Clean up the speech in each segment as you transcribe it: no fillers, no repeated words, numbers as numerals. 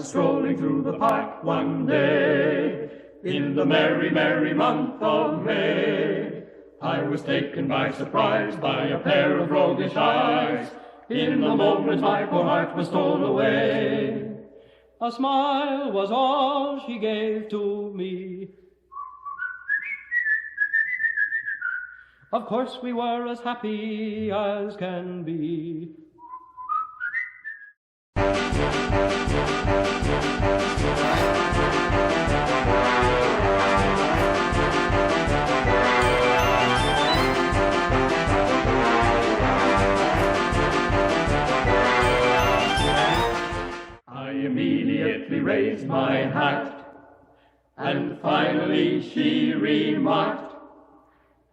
strolling through the park one day, in the merry, merry month of May, I was taken by surprise by a pair of roguish eyes. In the moment my poor heart was stole away. A smile was all she gave to me. Of course we were as happy as can be. I immediately raised my hat, and finally she remarked,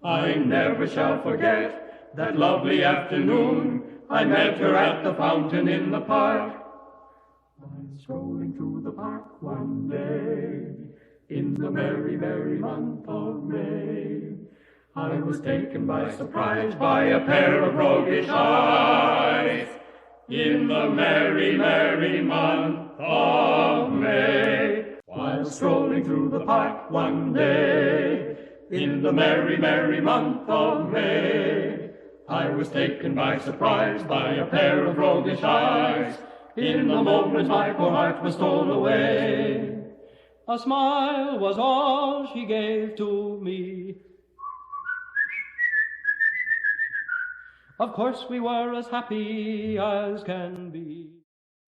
I never shall forget that lovely afternoon I met her at the fountain in the park. I strolling through the park one day, in the merry, merry month of May, I was taken by surprise by a pair of roguish eyes. In the merry, merry month of May, while strolling through the park one day, in the merry, merry month of May, I was taken by surprise by a pair of roguish eyes. In the moment my poor heart was stole away. A smile was all she gave to me. Of course we were as happy as can be.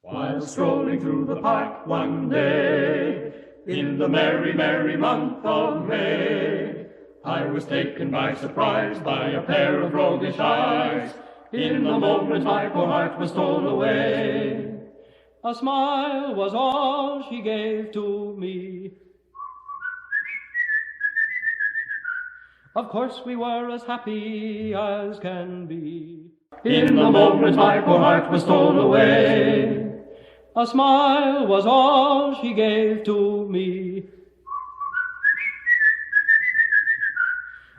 While strolling through the park one day, in the merry, merry month of May, I was taken by surprise by a pair of roguish eyes. In the moment my poor heart was stole away. A smile was all she gave to me. Of course we were as happy as can be. In the moment my poor heart was stole away. A smile was all she gave to me.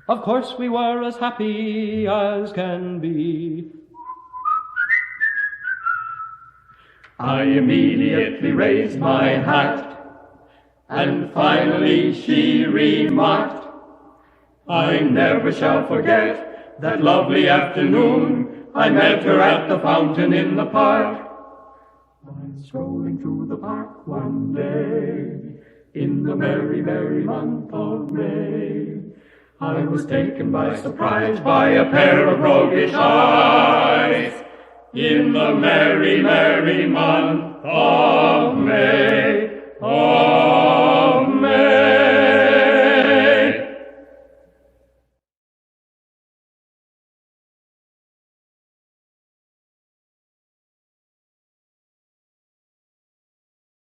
Of course we were as happy as can be. I immediately raised my hat, and finally she remarked, I never shall forget that lovely afternoon I met her at the fountain in the park. I strolling through the park one day, in the merry, merry month of May, I was taken by surprise by a pair of roguish eyes. In the merry, merry month of